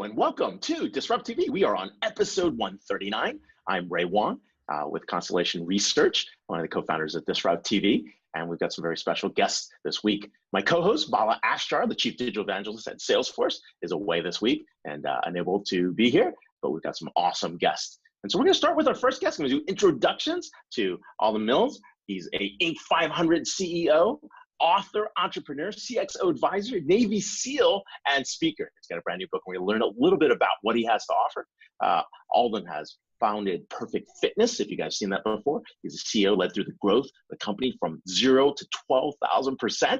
Hello and welcome to DisrupTV. We are on episode 139. I'm Ray Wang with Constellation Research, one of the co-founders of DisrupTV, and we've got some very special guests this week. My co-host, Vala Afshar, the Chief Digital Evangelist at Salesforce, is away this week and unable to be here, but we've got some awesome guests. And so we're going to start with our first guest. I'm going to do introductions to Alden Mills. He's a Inc. 500 CEO, author, entrepreneur, CXO advisor, Navy SEAL, and speaker. He's got a brand new book, and we're going to learn a little bit about what he has to offer. Alden has founded Perfect Fitness, if you guys seen that before. He's a CEO, led through the growth of the company from 0 to 12,000%.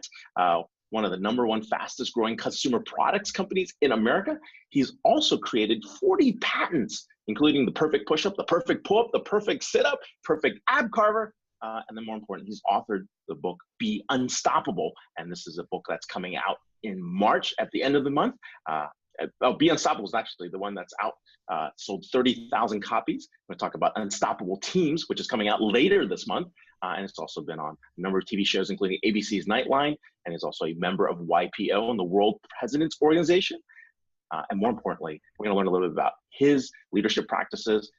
One of the #1 fastest growing consumer products companies in America. He's also created 40 patents, including the perfect push-up, the perfect pull-up, the perfect sit-up, perfect ab carver, and then more important, he's authored the book, Be Unstoppable. And this is a book that's coming out in March at the end of the month. Be Unstoppable is actually the one that's out, sold 30,000 copies. We're going to talk about Unstoppable Teams, which is coming out later this month. And it's also been on a number of TV shows, including ABC's Nightline, and is also a member of YPO and the World President's Organization. And more importantly, we're going to learn a little bit about his leadership practices,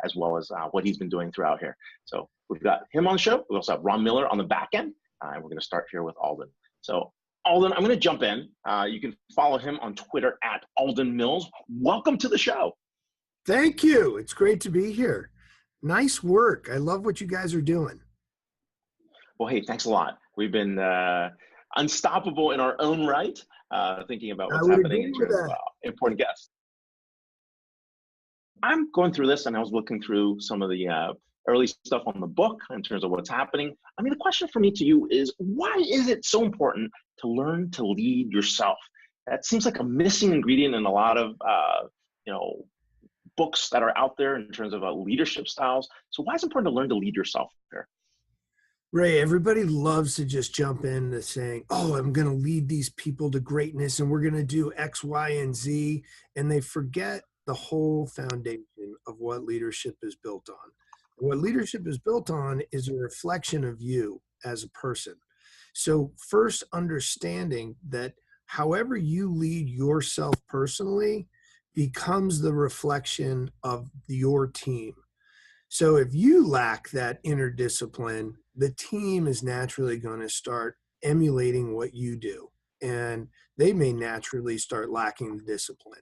as well as what he's been doing throughout here. So we've got him on the show. We also have Ron Miller on the back end, and we're going to start here with Alden. So Alden, I'm going to jump in. You can follow him on Twitter at Alden Mills. Welcome to the show. Thank you. It's great to be here. Nice work. I love what you guys are doing. Well, hey, thanks a lot. We've been unstoppable in our own right, thinking about what's happening in terms of important guests. I'm going through this, and I was looking through some of the early stuff on the book in terms of what's happening. I mean, the question for me to you is, why is it so important to learn to lead yourself? That seems like a missing ingredient in a lot of books that are out there in terms of leadership styles. So why is it important to learn to lead yourself here? Ray, everybody loves to just jump into saying, oh, I'm going to lead these people to greatness and we're going to do X, Y, and Z. And they forget the whole foundation of what leadership is built on. And what leadership is built on is a reflection of you as a person. So first, understanding that however you lead yourself personally becomes the reflection of your team. So if you lack that inner discipline, the team is naturally going to start emulating what you do, and they may naturally start lacking the discipline.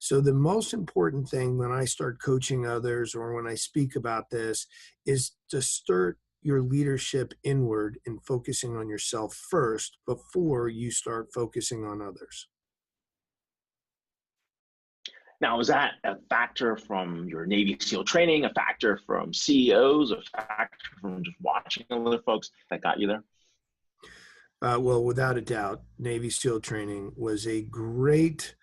So the most important thing when I start coaching others or when I speak about this is to start your leadership inward and focusing on yourself first before you start focusing on others. Now, is that a factor from your Navy SEAL training, a factor from CEOs, a factor from just watching other folks that got you there? Well, without a doubt, Navy SEAL training was a great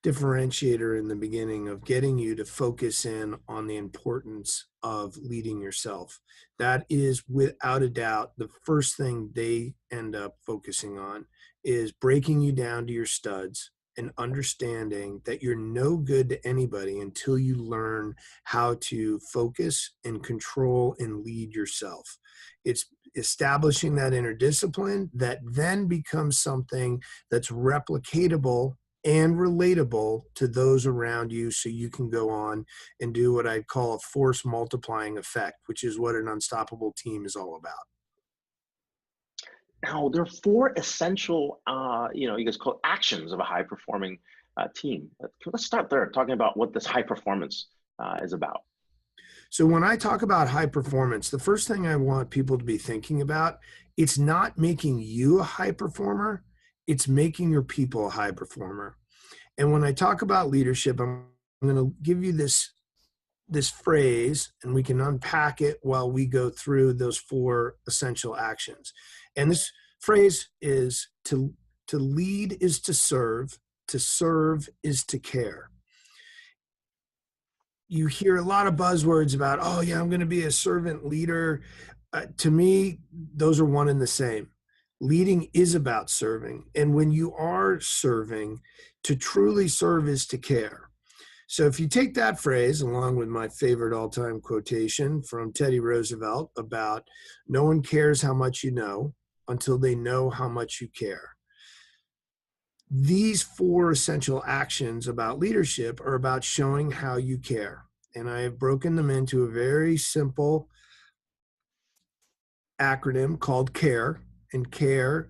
differentiator in the beginning of getting you to focus in on the importance of leading yourself. That is, without a doubt, the first thing they end up focusing on is breaking you down to your studs and understanding that you're no good to anybody until you learn how to focus and control and lead yourself. It's establishing that inner discipline that then becomes something that's replicatable and relatable to those around you, so you can go on and do what I call a force multiplying effect, which is what an unstoppable team is all about. Now, there are 4 essential, you guys call actions of a high-performing team. Let's start there, talking about what this high performance is about. So when I talk about high performance, the first thing I want people to be thinking about, it's not making you a high performer, it's making your people a high performer. And when I talk about leadership, I'm going to give you this phrase, and we can unpack it while we go through those 4 essential actions. And this phrase is to lead is to serve is to care. You hear a lot of buzzwords about, oh yeah, I'm going to be a servant leader. To me, those are one and the same. Leading is about serving. And when you are serving, to truly serve is to care. So if you take that phrase, along with my favorite all-time quotation from Teddy Roosevelt about no one cares how much you know until they know how much you care. These four essential actions about leadership are about showing how you care. And I have broken them into a very simple acronym called CARE. And CARE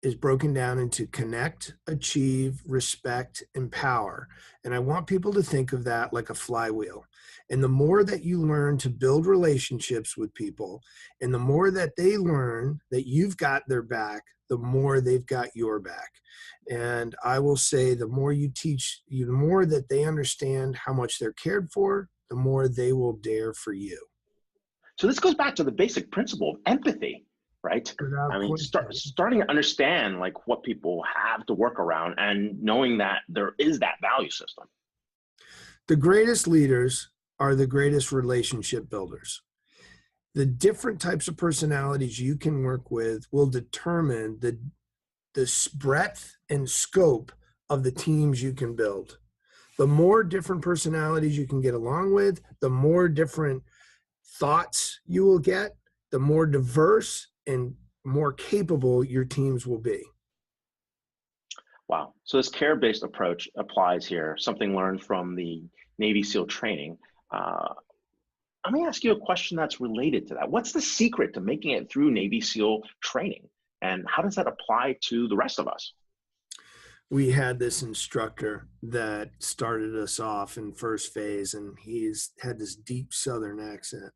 is broken down into connect, achieve, respect, empower. And I want people to think of that like a flywheel. And the more that you learn to build relationships with people, and the more that they learn that you've got their back, the more they've got your back. And I will say the more you teach, the more that they understand how much they're cared for, the more they will dare for you. So this goes back to the basic principle of empathy, right? Without I mean, question. starting to understand like what people have to work around and knowing that there is that value system. The greatest leaders are the greatest relationship builders. The different types of personalities you can work with will determine the breadth and scope of the teams you can build. The more different personalities you can get along with, the more different thoughts you will get, the more diverse and more capable your teams will be. Wow. So this care-based approach applies here, something learned from the Navy SEAL training. Let me ask you a question that's related to that. What's the secret to making it through Navy SEAL training? And how does that apply to the rest of us? We had this instructor that started us off in first phase, and he's had this deep Southern accent.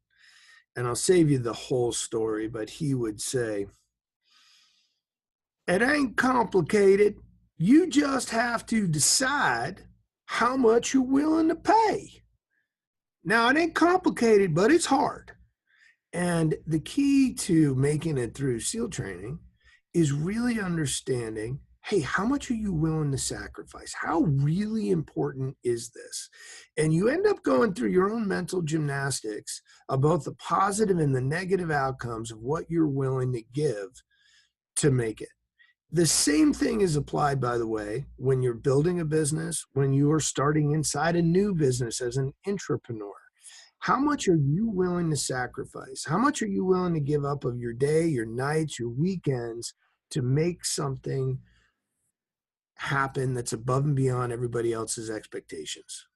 And I'll save you the whole story, but he would say, "It ain't complicated. You just have to decide how much you're willing to pay. Now, it ain't complicated, but it's hard." And the key to making it through SEAL training is really understanding, hey, how much are you willing to sacrifice? How really important is this? And you end up going through your own mental gymnastics of both the positive and the negative outcomes of what you're willing to give to make it. The same thing is applied, by the way, when you're building a business, when you are starting inside a new business as an entrepreneur. How much are you willing to sacrifice? How much are you willing to give up of your day, your nights, your weekends to make something happen that's above and beyond everybody else's expectations?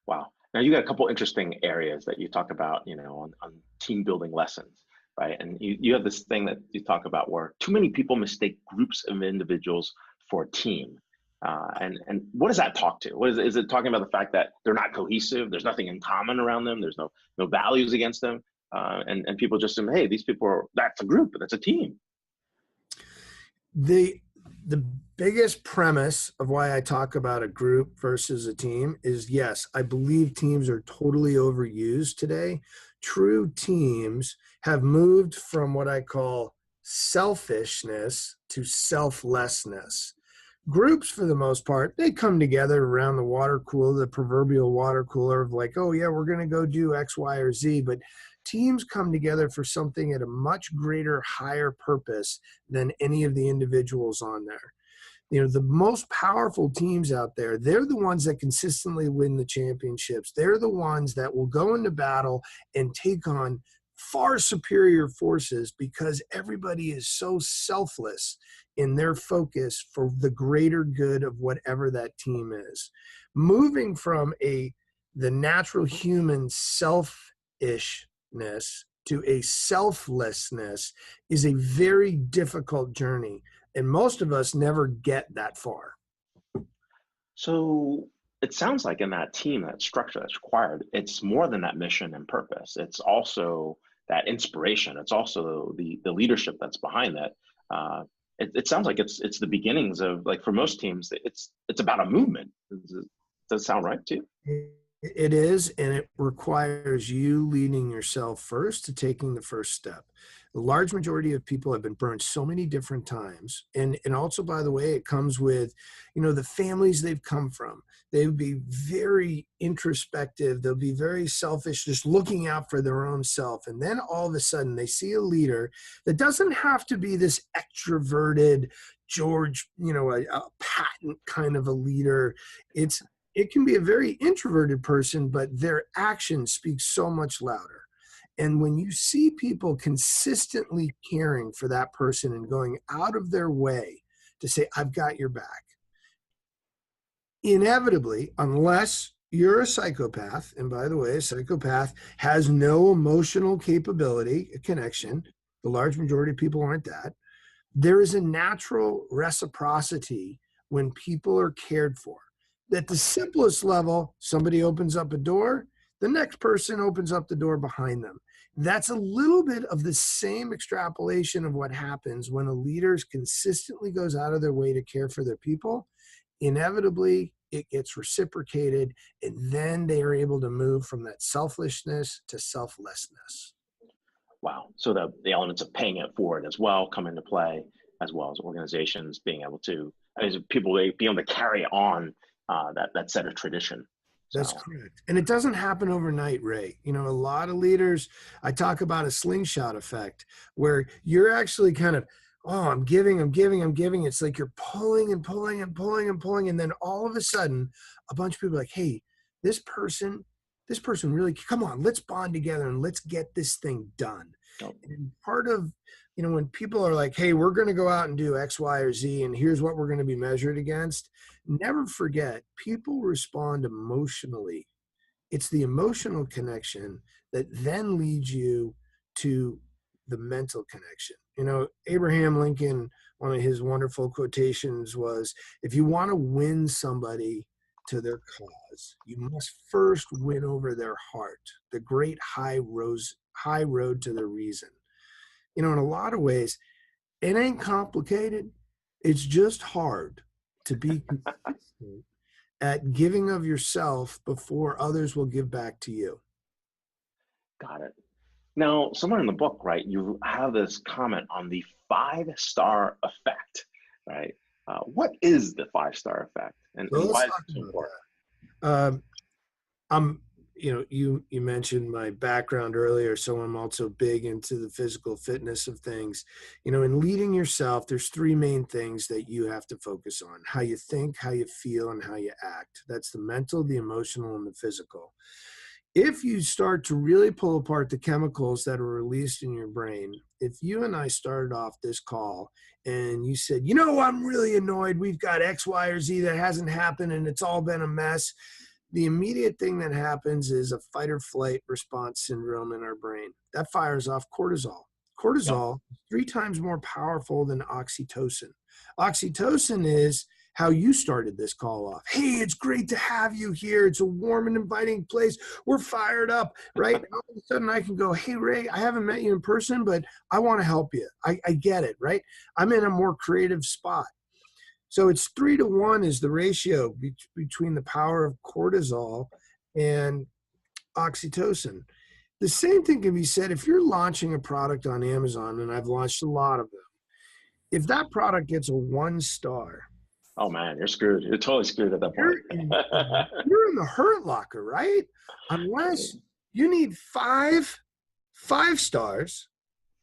Wow. Now you got a couple interesting areas that you talk about, on team building lessons, right? And you have this thing that you talk about where too many people mistake groups of individuals for a team. And what does that talk to? Is it talking about the fact that they're not cohesive? There's nothing in common around them. There's no values against them. And people just assume, hey, these people that's a group, that's a team. The biggest premise of why I talk about a group versus a team is, yes, I believe teams are totally overused today. True teams have moved from what I call selfishness to selflessness. Groups, for the most part, they come together around the water cooler, the proverbial water cooler of like, oh yeah, we're going to go do X, Y, or Z. But teams come together for something at a much greater, higher purpose than any of the individuals on there. The most powerful teams out there, they're the ones that consistently win the championships. They're the ones that will go into battle and take on far superior forces because everybody is so selfless in their focus for the greater good of whatever that team is. Moving from the natural human selfishness to a selflessness is a very difficult journey, and most of us never get that far. So it sounds like in that team, that structure that's required, it's more than that mission and purpose. It's also that inspiration. It's also the leadership that's behind that. It sounds like it's the beginnings of, like, for most teams, it's about a movement. Does it sound right to you? It is, and it requires you leading yourself first to taking the first step. The large majority of people have been burned so many different times. And also, by the way, it comes with, the families they've come from. They would be very introspective. They'll be very selfish, just looking out for their own self. And then all of a sudden they see a leader that doesn't have to be this extroverted George, a patent kind of a leader. It can be a very introverted person, but their actions speak so much louder. And when you see people consistently caring for that person and going out of their way to say, I've got your back. Inevitably, unless you're a psychopath, and by the way, a psychopath has no emotional capability, a connection. The large majority of people aren't that. There is a natural reciprocity when people are cared for. At the simplest level, somebody opens up a door, the next person opens up the door behind them. That's a little bit of the same extrapolation of what happens when a leader consistently goes out of their way to care for their people. Inevitably, it gets reciprocated, and then they are able to move from that selfishness to selflessness. Wow. So the elements of paying it forward as well come into play, as well as organizations being able to, as people being able to carry on that set of tradition. That's correct. And it doesn't happen overnight, Ray. You know, a lot of leaders, I talk about a slingshot effect where you're actually kind of, oh, I'm giving. It's like you're pulling and pulling and pulling and pulling. And then all of a sudden, a bunch of people are like, hey, this person really, come on, let's bond together and let's get this thing done. Oh. And part of, you know, when people are like, hey, we're going to go out and do X, Y, or Z, and here's what we're going to be measured against. Never forget, people respond emotionally. It's the emotional connection that then leads you to the mental connection. You know, Abraham Lincoln, one of his wonderful quotations was, if you want to win somebody to their cause, you must first win over their heart, the great high road to their reason. You know, in a lot of ways, it ain't complicated. It's just hard to be consistent at giving of yourself before others will give back to you. Got it. Now, somewhere in the book, right, you have this comment on the 5-star effect, right? What is the 5-star effect, and why is it so important? You know, you mentioned my background earlier, so I'm also big into the physical fitness of things. You know, in leading yourself, there's 3 main things that you have to focus on: how you think, how you feel, and how you act. That's the mental, the emotional, and the physical. If you start to really pull apart the chemicals that are released in your brain, if you and I started off this call and you said, you know, I'm really annoyed, we've got X, Y, or Z that hasn't happened and it's all been a mess, the immediate thing that happens is a fight or flight response syndrome in our brain. That fires off cortisol. Cortisol is 3 times more powerful than oxytocin. Oxytocin is how you started this call off. Hey, it's great to have you here. It's a warm and inviting place. We're fired up, right? All of a sudden I can go, hey, Ray, I haven't met you in person, but I want to help you. I get it, right? I'm in a more creative spot. So it's 3 to 1 is the ratio between the power of cortisol and oxytocin. The same thing can be said if you're launching a product on Amazon, and I've launched a lot of them. If that product gets a 1 star, oh man, you're screwed. You're totally screwed at that point. You're in the hurt locker, right? Unless you need 5 stars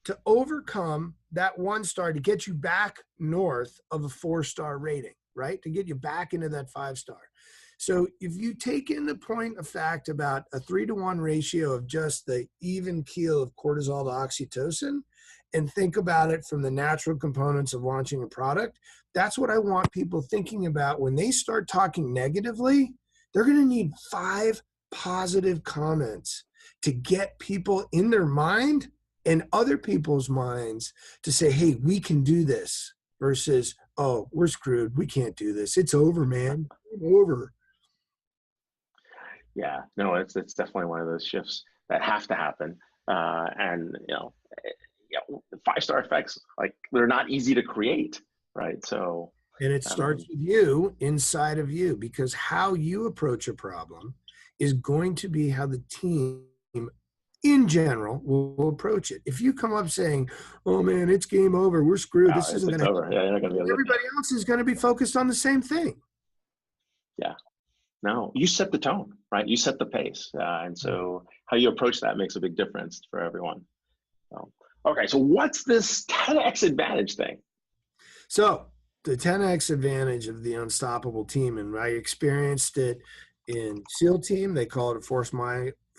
to overcome that 1 star to get you back north of a 4-star rating, right? To get you back into that 5-star. So if you take into point a fact about a 3 to 1 ratio of just the even keel of cortisol to oxytocin, and think about it from the natural components of launching a product, that's what I want people thinking about when they start talking negatively. They're going to need 5 positive comments to get people in their mind and other people's minds to say, hey, we can do this, versus, oh, we're screwed. We can't do this. It's over, man. It's over. Yeah, no, it's definitely one of those shifts that have to happen. And, you know, 5-star effects, like, they're not easy to create, right? So, and it starts with you, inside of you, because how you approach a problem is going to be how the team in general will approach it. If you come up saying, oh man, it's game over, we're screwed, this isn't going to happen, yeah, you're not gonna be able to, everybody else is going to be focused on the same thing. Yeah. No, you set the tone, right? You set the pace. And so how you approach that makes a big difference for everyone. So, okay, so what's this 10x advantage thing? So the 10x advantage of the unstoppable team, and I experienced it in SEAL team, they call it a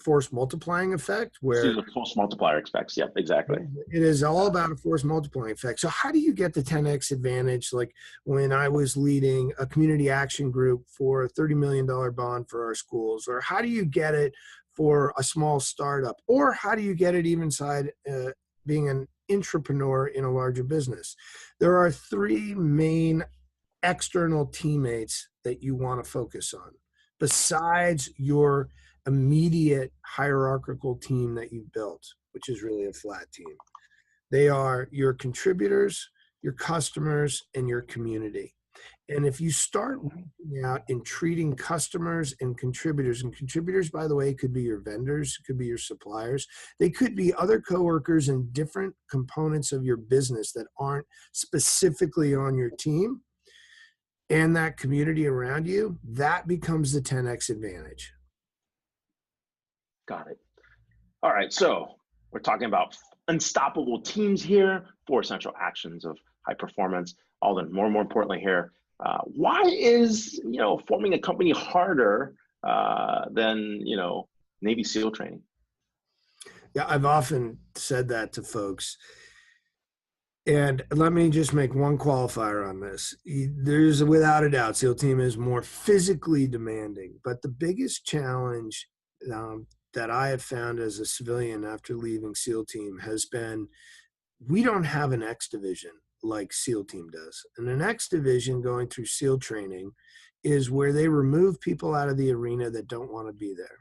force multiplying effect where See the force multiplier effects. Yep, exactly. it is all about a force multiplying effect. So how do you get the 10x advantage? Like when I was leading a community action group for a $30 million bond for our schools, or how do you get it for a small startup, or how do you get it even inside being an entrepreneur in a larger business? There are three main external teammates that you want to focus on besides your immediate hierarchical team that you've built, which is really a flat team. They are your contributors, your customers, and your community. And if you start reaching out and treating customers and contributors, by the way, could be your vendors, could be your suppliers, they could be other coworkers in different components of your business that aren't specifically on your team, and that community around you, that becomes the 10x advantage. Got it. All right, so we're talking about unstoppable teams here, 4 essential actions of high performance. Alden, more and more importantly here, why is forming a company harder than Navy SEAL training? Yeah, I've often said that to folks. And let me just make one qualifier on this. There's without a doubt, SEAL team is more physically demanding, but the biggest challenge that I have found as a civilian after leaving SEAL team has been, we don't have an X division like SEAL team does. And an X division going through SEAL training is where they remove people out of the arena that don't want to be there.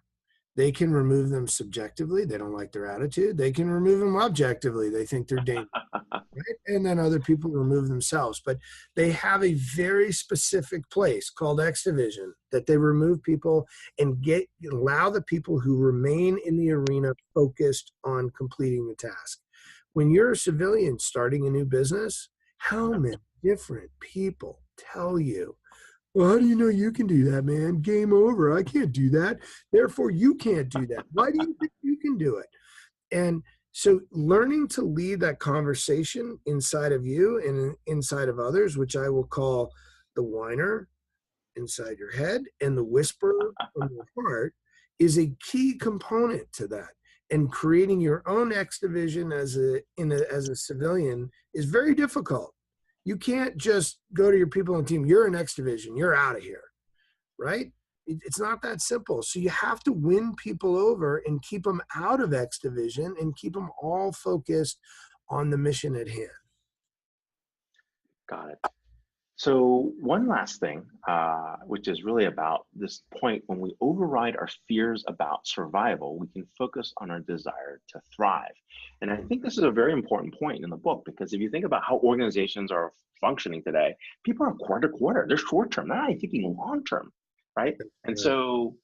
They can remove them subjectively. They don't like their attitude. They can remove them objectively. They think they're dangerous. Right? And then other people remove themselves. But they have a very specific place called X Division that they remove people and allow the people who remain in the arena focused on completing the task. When you're a civilian starting a new business, how many different people tell you, well, how do you know you can do that, man? Game over. I can't do that. Therefore, you can't do that. Why do you think you can do it? And so learning to lead that conversation inside of you and inside of others, which I will call the whiner inside your head and the whisperer from your heart, is a key component to that. And creating your own X division as a civilian is very difficult. You can't just go to your people on the team, you're an X division, you're out of here, right? It's not that simple. So you have to win people over and keep them out of X division and keep them all focused on the mission at hand. Got it. So one last thing, which is really about this point, when we override our fears about survival, we can focus on our desire to thrive. And I think this is a very important point in the book, because if you think about how organizations are functioning today, people are quarter to quarter, they're short term, they're not even thinking long term, right? And so,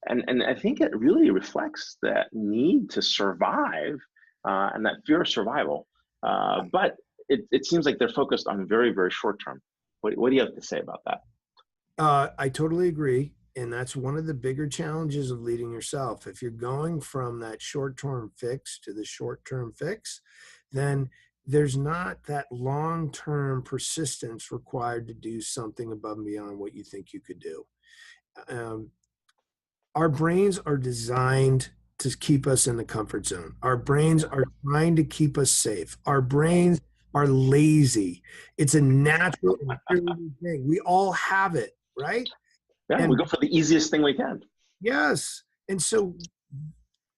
and I think it really reflects that need to survive and that fear of survival. But it seems like they're focused on very, very short term. What do you have to say about that? I totally agree. And that's one of the bigger challenges of leading yourself. If you're going from that short-term fix to the short-term fix, then there's not that long-term persistence required to do something above and beyond what you think you could do. Our brains are designed to keep us in the comfort zone. Our brains are trying to keep us safe. Our brains are lazy. It's a natural thing. We all have it, right? Yeah, and we go for the easiest thing we can. Yes. And so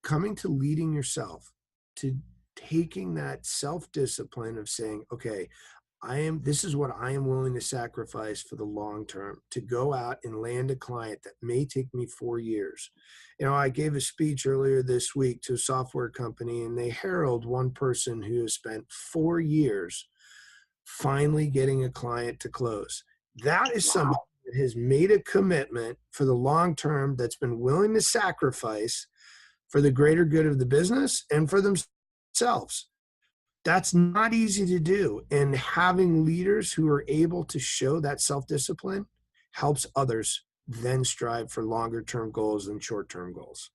coming to leading yourself, to taking that self-discipline of saying, okay, this is what I am willing to sacrifice for the long term, to go out and land a client that may take me 4 years. I gave a speech earlier this week to a software company, and they herald one person who has spent 4 years finally getting a client to close. That is somebody that has made a commitment for the long term, that's been willing to sacrifice for the greater good of the business and for themselves. That's not easy to do. And having leaders who are able to show that self-discipline helps others then strive for longer term goals than short term goals.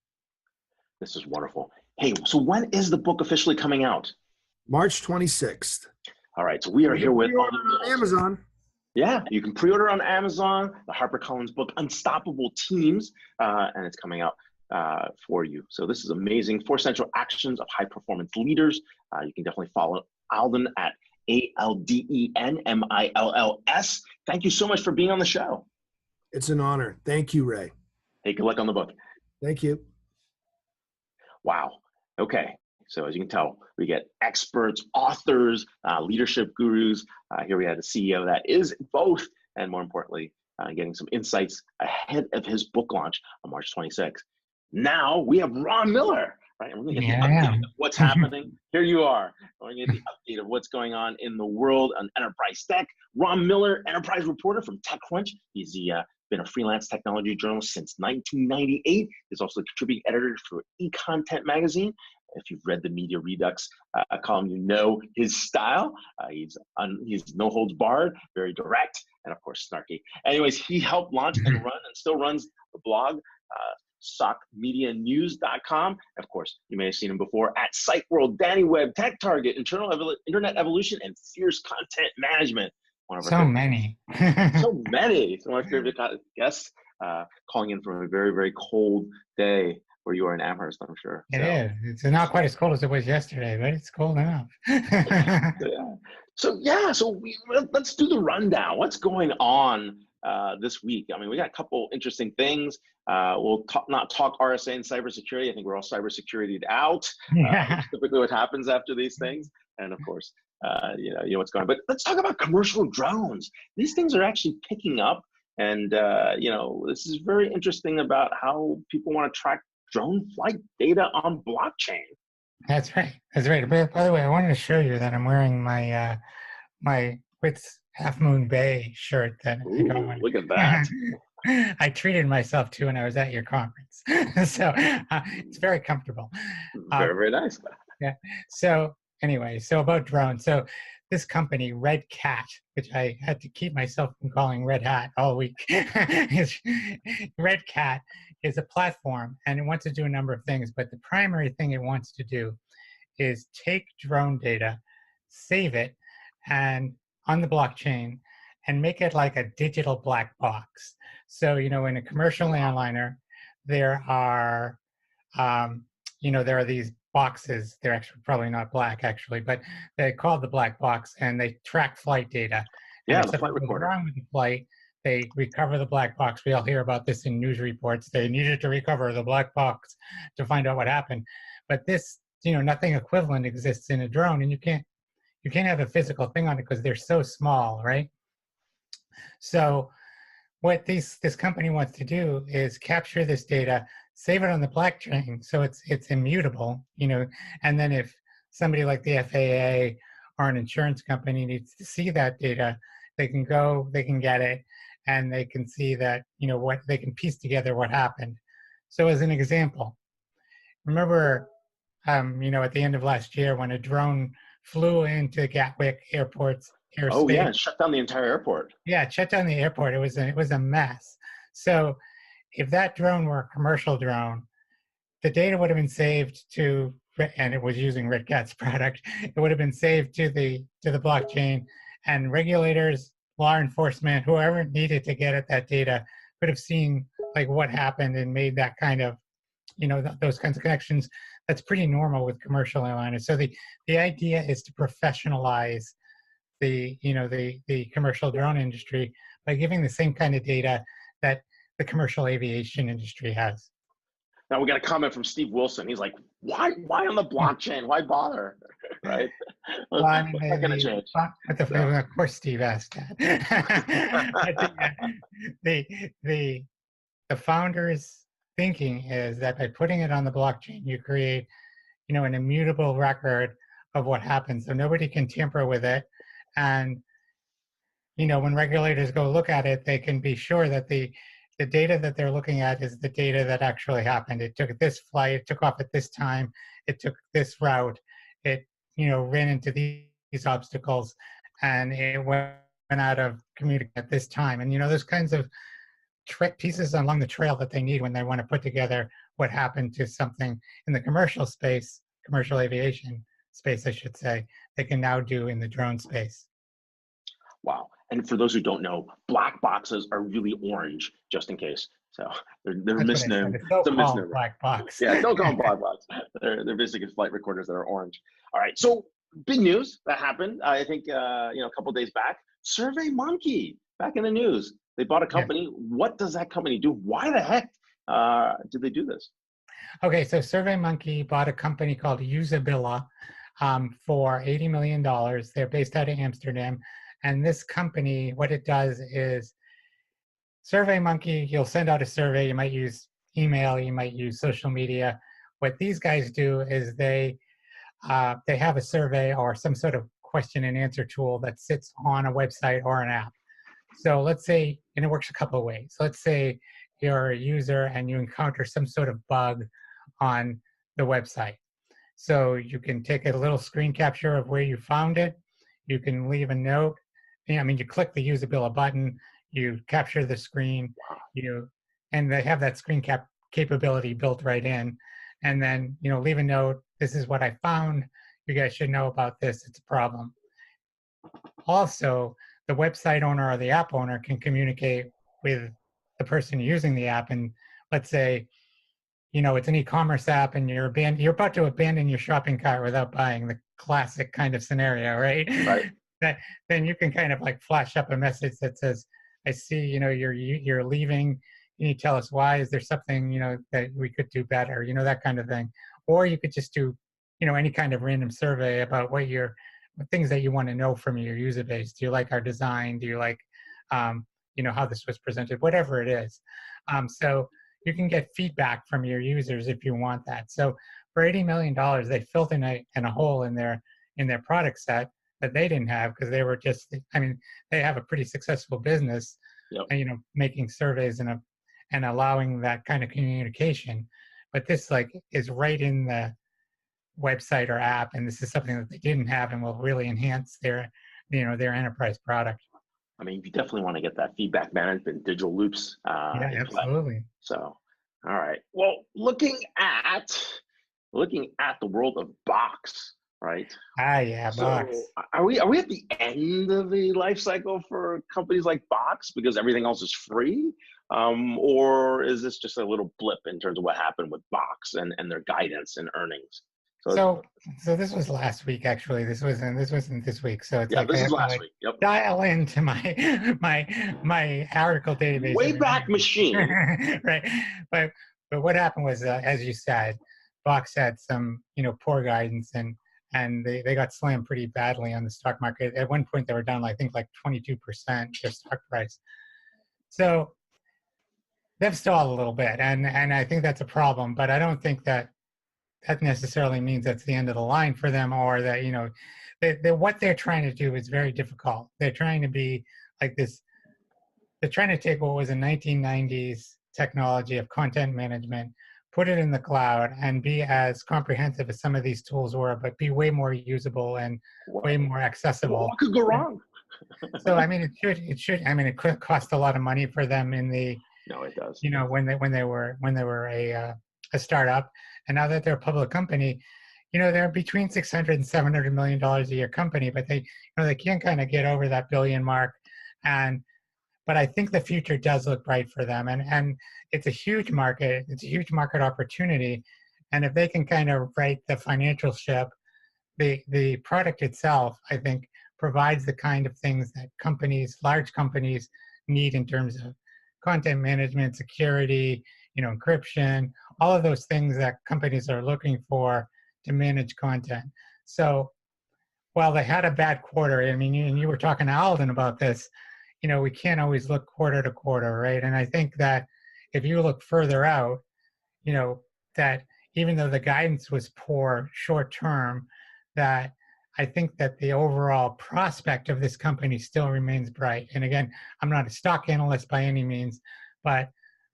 This is wonderful. Hey, so when is the book officially coming out? March 26th. All right, so we are here with Alden Mills on Amazon. Yeah, you can pre-order on Amazon, the HarperCollins book, Unstoppable Teams, and it's coming out for you. So this is amazing. 4 central actions of high performance leaders. You can definitely follow Alden at ALDENMILLS. Thank you so much for being on the show. It's an honor. Thank you, Ray. Hey, good luck on the book. Thank you. Wow. Okay. So as you can tell, we get experts, authors, leadership gurus. Here we had a CEO that is both, and more importantly, getting some insights ahead of his book launch on March 26th. Now we have Ron Miller, right? And we're going to get the update of what's happening. Here you are. We're going to get the update of what's going on in the world on enterprise tech. Ron Miller, enterprise reporter from TechCrunch. He's been a freelance technology journalist since 1998. He's also a contributing editor for eContent magazine. If you've read the Media Redux column, you know his style. He's no holds barred, very direct, and of course snarky. Anyways, he helped launch and run and still runs the blog, SOCmedianews.com. Of course, you may have seen him before at Site World, Danny Web, Tech Target, Internet Evolution, and Fierce Content Management. So many. So many. Some of my favorite guests calling in from a very, very cold day where you are in Amherst, I'm sure. It is. It's not quite as cold as it was yesterday, but it's cold enough. So let's do the rundown. What's going on this week? I mean, we got a couple interesting things. We'll not talk RSA and cybersecurity. I think we're all cybersecurity'd out. Typically what happens after these things. And of course, you know what's going on. But let's talk about commercial drones. These things are actually picking up. And, this is very interesting about how people want to track drone flight data on blockchain. That's right. That's right. By the way, I wanted to show you that I'm wearing my my Wits Half Moon Bay shirt that I got. Look at that. I treated myself to when I was at your conference. So it's very comfortable. Very, very nice. Yeah. So anyway, so about drones. So this company, Red Cat, which I had to keep myself from calling Red Hat all week. Red Cat is a platform, and it wants to do a number of things, but the primary thing it wants to do is take drone data, save it, and on the blockchain, and make it like a digital black box. So, in a commercial airliner, there are, there are these boxes. They're actually probably not black, actually, but they're called the black box, and they track flight data. Yeah, the flight recorder. Wrong with the flight, they recover the black box. We all hear about this in news reports. They needed to recover the black box to find out what happened. But this, nothing equivalent exists in a drone, and you can't have a physical thing on it because they're so small, right? So what this company wants to do is capture this data, save it on the blockchain so it's immutable, and then if somebody like the FAA or an insurance company needs to see that data, they can get it, and they can see that, what they can piece together what happened. So as an example, remember, at the end of last year when a drone flew into Gatwick Airport's airspace. Oh yeah, it shut down the entire airport. Yeah, it shut down the airport. It was a mess. So if that drone were a commercial drone, the data would have been saved to, and it was using Red Cat's product, it would have been saved to the blockchain, and regulators, law enforcement, whoever needed to get at that data could have seen like what happened and made that kind of, those kinds of connections. That's pretty normal with commercial airliners. So the idea is to professionalize the commercial drone industry by giving the same kind of data that the commercial aviation industry has. Now we got a comment from Steve Wilson. He's like, why on the blockchain? Why bother? Right? Well, I mean, what's going to change? Of course, Steve asked that. I think the founders' thinking is that by putting it on the blockchain, you create, an immutable record of what happens, so nobody can tamper with it. And when regulators go look at it, they can be sure that the data that they're looking at is the data that actually happened. It took this flight, it took off at this time, it took this route, it ran into these obstacles, and it went out of communication at this time. And those kinds of trick pieces along the trail that they need when they want to put together what happened to something in the commercial space, commercial aviation space, I should say, they can now do in the drone space. Wow. And for those who don't know, black boxes are really orange, just in case So they're That's what I said. misnomer. It's It's a so-called misnomer. black box. Yeah, don't call them black box. They're basically flight recorders that are orange. All right, so big news that happened. I think a couple of days back. SurveyMonkey back in the news. They bought a company. Yeah. What does that company do? Why the heck did they do this? Okay, so SurveyMonkey bought a company called Usabilla for $80 million. They're based out of Amsterdam. And this company, what it does is SurveyMonkey, you'll send out a survey. You might use email. You might use social media. What these guys do is they have a survey or some sort of question and answer tool that sits on a website or an app. So let's say, and it works a couple of ways. Let's say you're a user and you encounter some sort of bug on the website. So you can take a little screen capture of where you found it. You can leave a note. I mean, you click the Usabilla button, you capture the screen, and they have that screen cap capability built right in. And then, leave a note. This is what I found. You guys should know about this. It's a problem. Also, the website owner or the app owner can communicate with the person using the app. And let's say, it's an e-commerce app and you're about to abandon your shopping cart without buying, the classic kind of scenario, right? Right. Then you can kind of like flash up a message that says, I see, you're leaving. Can you tell us why? Is there something, that we could do better? That kind of thing. Or you could just do, any kind of random survey about what things that you want to know from your user base. Do you like our design? Do you like, how this was presented? Whatever it is. So you can get feedback from your users if you want that. So for $80 million, they filled in a hole in their product set that they didn't have because they were just, they have a pretty successful business, yep. And, making surveys and allowing that kind of communication. But this is right in the website or app, and this is something that they didn't have and will really enhance their enterprise product. I mean, you definitely want to get that feedback management, digital loops. Yeah, absolutely. So, all right. Well, looking at the world of Box, right? Yeah, Box. So are we at the end of the life cycle for companies like Box because everything else is free? Or is this just a little blip in terms of what happened with Box and their guidance and earnings? So this was last week, actually. This wasn't this week. So it's this is last week. Yep. Dial into my article database. Wayback Machine. Right. But what happened was, as you said, Box had some poor guidance and they got slammed pretty badly on the stock market. At one point, they were down, I think, like 22% their stock price. So they've stalled a little bit, and I think that's a problem. But I don't think that necessarily means that's the end of the line for them, or that what they're trying to do is very difficult. They're trying to be like this. They're trying to take what was a 1990s technology of content management, put it in the cloud, and be as comprehensive as some of these tools were, but be way more usable and way more accessible. What could go wrong? So it should. It could cost a lot of money for them in the. No, it does. When they were a startup, and now that they're a public company, they're between $600 and $700 million a year company, but they can't kind of get over that billion mark, but I think the future does look bright for them, and it's a huge market. It's a huge market opportunity, and if they can kind of right the financial ship, the product itself, I think, provides the kind of things that large companies need in terms of content management, security, encryption, all of those things that companies are looking for to manage content. So while they had a bad quarter, and you were talking to Alden about this, we can't always look quarter to quarter, right? And I think that if you look further out, that even though the guidance was poor short term, that I think that the overall prospect of this company still remains bright. And again, I'm not a stock analyst by any means, but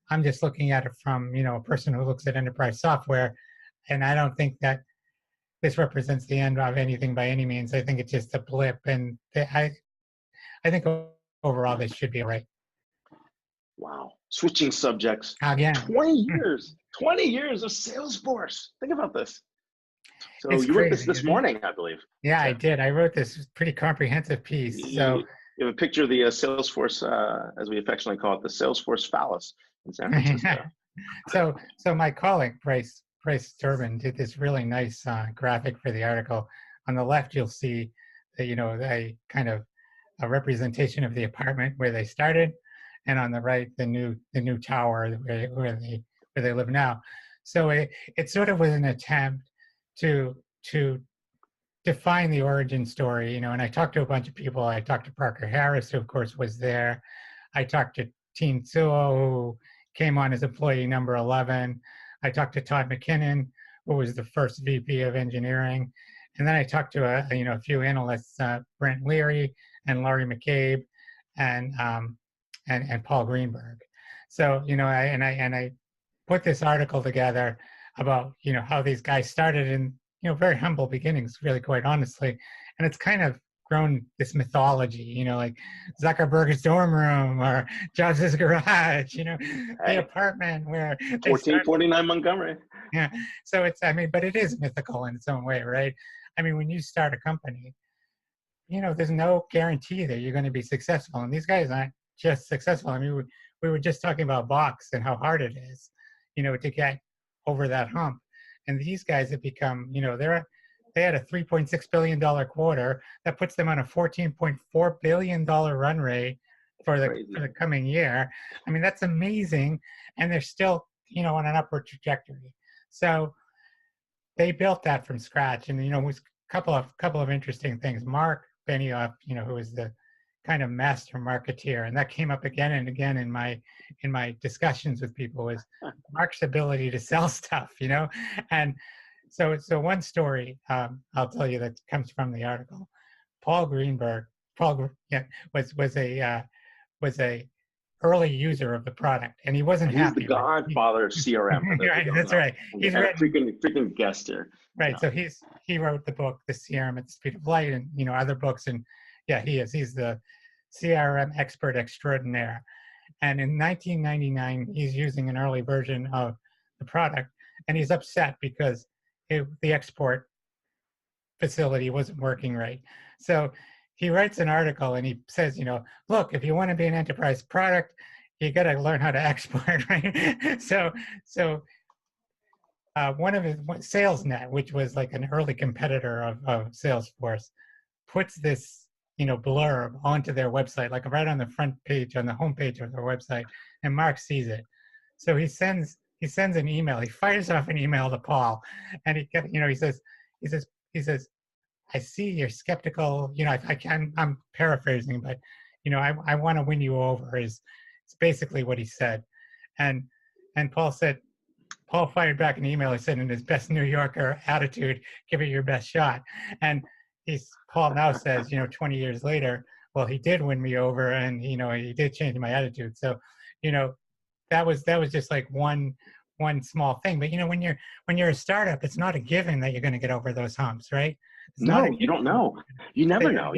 I'm just looking at it from, a person who looks at enterprise software. And I don't think that this represents the end of anything by any means. I think it's just a blip. And I think overall, this should be all right. Wow. Switching subjects. Again. 20 years of Salesforce. Think about this. So it's you crazy, wrote this morning, I believe. Yeah, I did. I wrote this pretty comprehensive piece. So you have a picture of the Salesforce, as we affectionately call it, the Salesforce phallus. in San Francisco. So my colleague Bryce Turbin did this really nice graphic for the article. On the left, you'll see that a kind of a representation of the apartment where they started, and on the right, the new tower where they live now. So it sort of was an attempt to define the origin story, and I talked to a bunch of people. I talked to Parker Harris, who of course was there. I talked to Teen Suo, who came on as employee number 11. I talked to Todd McKinnon, who was the first VP of engineering. And then I talked to a few analysts, Brent Leary and Laurie McCabe and Paul Greenberg. So, I put this article together about, how these guys started in, very humble beginnings, really, quite honestly. And it's kind of grown this mythology, like Zuckerberg's dorm room or Jobs' garage, the apartment where 1449 Montgomery. Yeah. So but it is mythical in its own way, right? I mean, when you start a company, there's no guarantee that you're going to be successful. And these guys aren't just successful. I mean, we were just talking about Box and how hard it is, to get over that hump. And these guys have become, they had a $3.6 billion quarter that puts them on a $14.4 billion run rate for the coming year. I mean, that's amazing. And they're still, on an upward trajectory. So they built that from scratch. And, it was a couple of interesting things. Mark Benioff, who was the kind of master marketeer, and that came up again and again in my discussions with people, was Mark's ability to sell stuff, and so one story I'll tell you that comes from the article. Paul Greenberg was a early user of the product, and he wasn't happy. He's the godfather of CRM. Right, that's right. He's a freaking guest here. Right. So he wrote the book, The CRM at the Speed of Light, and other books, and yeah, he's the CRM expert extraordinaire. And in 1999, he's using an early version of the product, and he's upset because the export facility wasn't working right. So he writes an article and he says, look, if you want to be an enterprise product, you got to learn how to export, right? So one of his SalesNet, which was like an early competitor of Salesforce, puts this blurb onto their website, like right on the front page, on the homepage of their website, and Mark sees it. So he sends an email. He fires off an email to Paul, and he says, I see you're skeptical. I'm paraphrasing, but I want to win you over. It's basically what he said, and Paul fired back an email. He said, in his best New Yorker attitude, give it your best shot. And Paul now says, 20 years later, well, he did win me over, and he did change my attitude. So, that was just like one small thing. But when you're a startup, it's not a given that you're going to get over those humps, right? You don't know. You never know.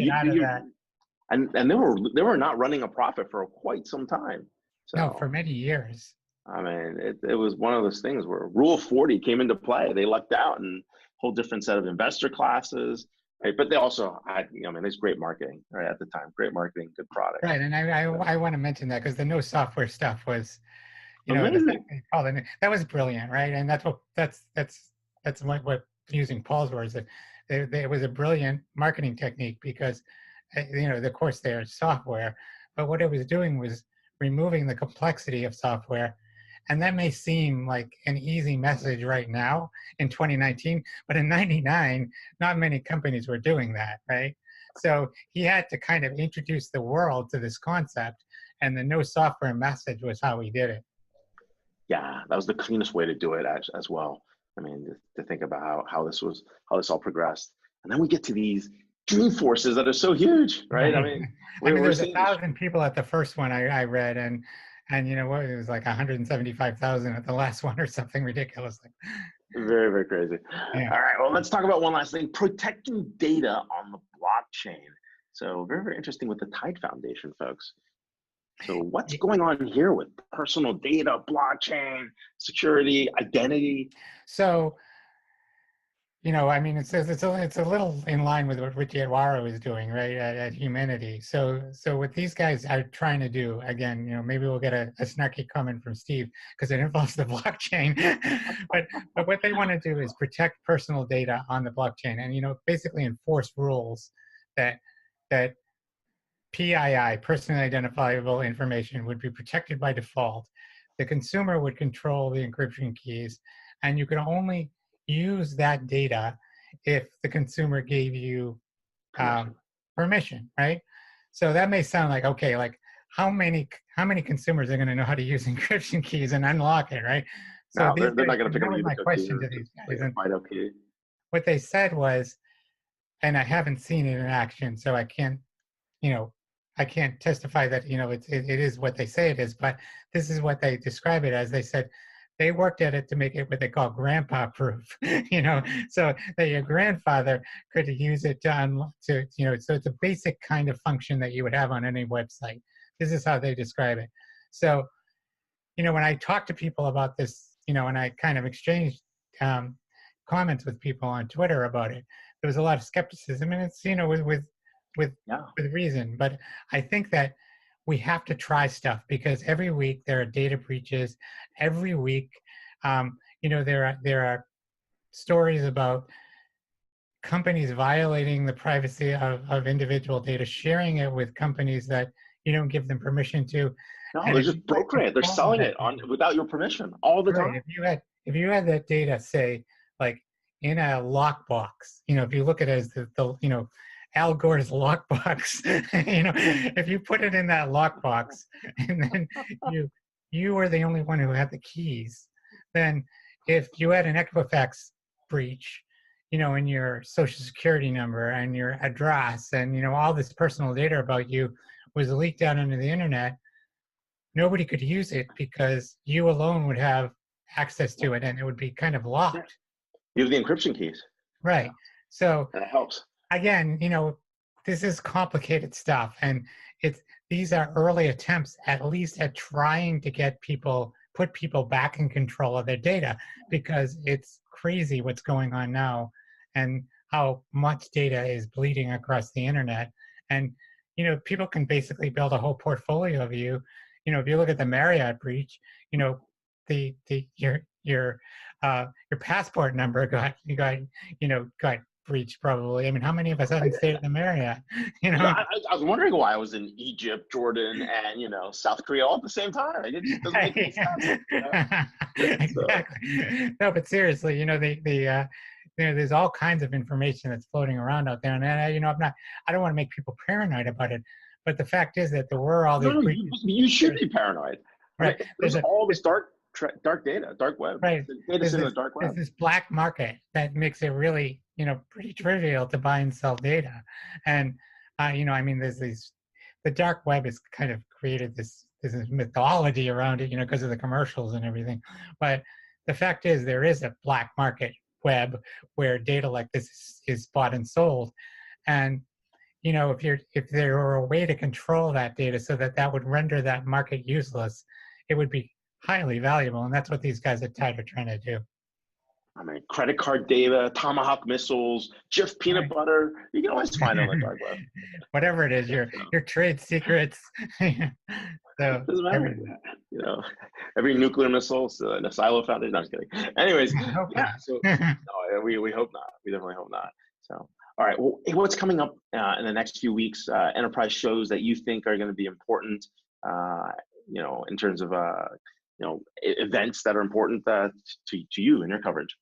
And they were not running a profit for quite some time. So, no, for many years. I mean, it was one of those things where Rule 40 came into play. They lucked out, and a whole different set of investor classes. Right, but they also had, there's great marketing right at the time. Great marketing, good product. Right, and I want to mention that because the no software stuff was, amazing. That was brilliant, right? And that's what using Paul's words, it was a brilliant marketing technique because, of course, there's software, but what it was doing was removing the complexity of software. And that may seem like an easy message right now in 2019, but in 99, not many companies were doing that, right? So he had to kind of introduce the world to this concept, and the no software message was how he did it. Yeah, that was the cleanest way to do it as well. I mean, to think about how this all progressed. And then we get to these dream forces that are so huge, right? I mean, there's 1,000 people at the first one I read, and what, it was like 175,000 at the last one or something ridiculous. Very, very crazy. Yeah. All right, well, let's talk about one last thing, protecting data on the blockchain. So very, very interesting with the Tide Foundation, folks. So what's going on here with personal data, blockchain, security, identity? So I mean, it's a little in line with what Richie Edwaro is doing, right, at Humanity. So what these guys are trying to do, again, maybe we'll get a snarky comment from Steve because it involves the blockchain, but what they want to do is protect personal data on the blockchain, and basically enforce rules that PII, personally identifiable information, would be protected by default. The consumer would control the encryption keys, and you can only use that data if the consumer gave you permission, right? So that may sound like, okay, like how many consumers are going to know how to use encryption keys and unlock it, right? So No, they're not going to pick up my question to these guys. And what they said was, and I haven't seen it in action, so I can't, I can't testify that it is what they say it is, but this is what they describe it as. They said they worked at it to make it what they call grandpa proof, so that your grandfather could use it so it's a basic kind of function that you would have on any website. This is how they describe it. So, when I talk to people about this, and I kind of exchanged comments with people on Twitter about it, there was a lot of skepticism, and it's with reason. But I think that we have to try stuff because every week there are data breaches. Every week, there are stories about companies violating the privacy of individual data, sharing it with companies that you don't give them permission to. No, they're just brokering it. They're selling it without your permission all the time. If you had that data, say, like in a lockbox, if you look at it as the Al Gore's lockbox, if you put it in that lockbox and then you were the only one who had the keys, then if you had an Equifax breach, and your social security number and your address and, all this personal data about you was leaked out into the internet, nobody could use it because you alone would have access to it and it would be kind of locked. You have the encryption keys. Right. So that helps. Again, this is complicated stuff, and these are early attempts, at least at trying to put people back in control of their data, because it's crazy what's going on now and how much data is bleeding across the internet. And people can basically build a whole portfolio of you. If you look at the Marriott breach, your passport number got breached probably. I mean, how many of us haven't stayed at the Marriott? I was wondering why I was in Egypt, Jordan, and South Korea all at the same time. It just doesn't make any sense. Exactly. No, but seriously, there's all kinds of information that's floating around out there, and I don't want to make people paranoid about it, but the fact is that there were all these. No, you should be paranoid. Right. There's all this dark data, dark web. Right. Data's in the dark web. There's this black market that makes it really, pretty trivial to buy and sell data. And, the dark web has kind of created this mythology around it, because of the commercials and everything. But the fact is there is a black market web where data like this is bought and sold. And, if there were a way to control that data so that would render that market useless, it would be highly valuable. And that's what these guys at Tide are trying to do. I mean, credit card data, Tomahawk missiles, Jif peanut butter. You can always find it on the dark web. Whatever it is, your trade secrets. So doesn't matter. Every nuclear missile in a silo foundation. No, I'm just kidding. Anyways, we hope not. We definitely hope not. So, all right. Well, what's coming up in the next few weeks? Enterprise shows that you think are going to be important. In terms of events that are important to you and your coverage.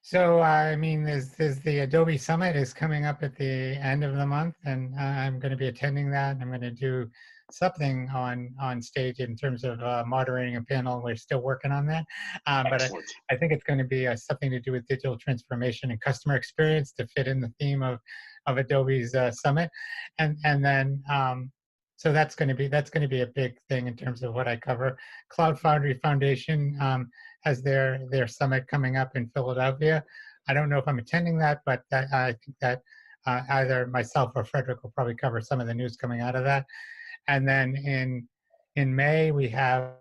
So, there's the Adobe Summit is coming up at the end of the month, and I'm going to be attending that. I'm going to do something on stage in terms of moderating a panel. We're still working on that. But I think it's going to be something to do with digital transformation and customer experience to fit in the theme of Adobe's Summit. And then, so that's going to be a big thing in terms of what I cover. Cloud Foundry Foundation has their summit coming up in Philadelphia. I don't know if I'm attending that, but I think that either myself or Frederick will probably cover some of the news coming out of that. And then in May we have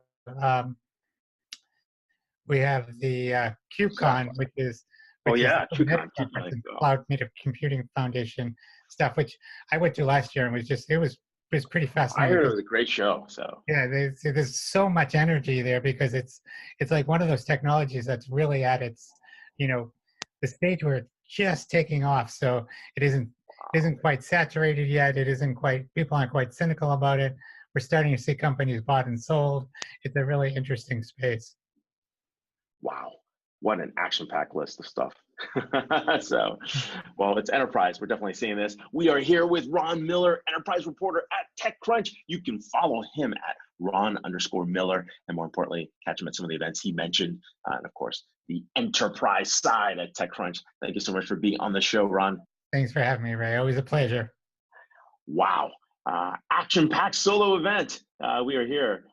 the KubeCon, which is Oh which is yeah, the TrueCon. conference and Cloud Native Computing Foundation stuff, which I went to last year and it was pretty I fascinating. heard it was a great show. So Yeah, there's so much energy there because it's like one of those technologies that's really at its, the stage where it's just taking off. So it isn't quite saturated yet. People aren't quite cynical about it. We're starting to see companies bought and sold. It's a really interesting space. wow, what an action-packed list of stuff. So, well, it's enterprise. We're definitely seeing this. We are here with Ron Miller, enterprise reporter at TechCrunch. You can follow him at Ron_Miller, and more importantly, catch him at some of the events he mentioned, and of course, the enterprise side at TechCrunch. Thank you so much for being on the show, Ron. Thanks for having me, Ray. Always a pleasure. Wow. Action-packed solo event. We are here.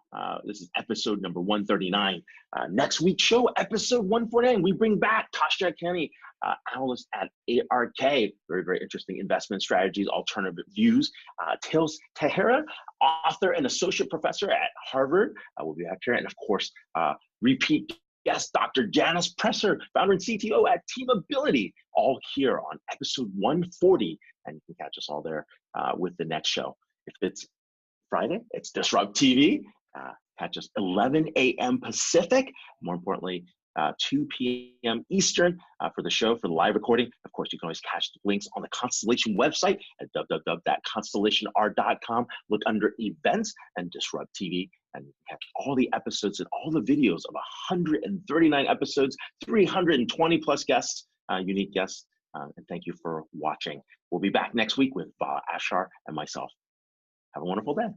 This is episode number 139. Next week's show, episode 149, we bring back Tasha Kenny, analyst at ARK. Very, very interesting investment strategies, alternative views. Tails Tahira, author and associate professor at Harvard, will be back here. And of course, repeat guest, Dr. Janice Presser, founder and CTO at Teamability, all here on episode 140. And you can catch us all there with the next show. If it's Friday, it's DisrupTV. Catch us 11 a.m. Pacific. More importantly, 2 p.m. Eastern for the show, for the live recording. Of course, you can always catch the links on the Constellation website at www.constellationr.com. Look under events and DisrupTV, and you can catch all the episodes and all the videos of 139 episodes, 320 plus guests, unique guests. And thank you for watching. We'll be back next week with Vala Afshar and myself. Have a wonderful day.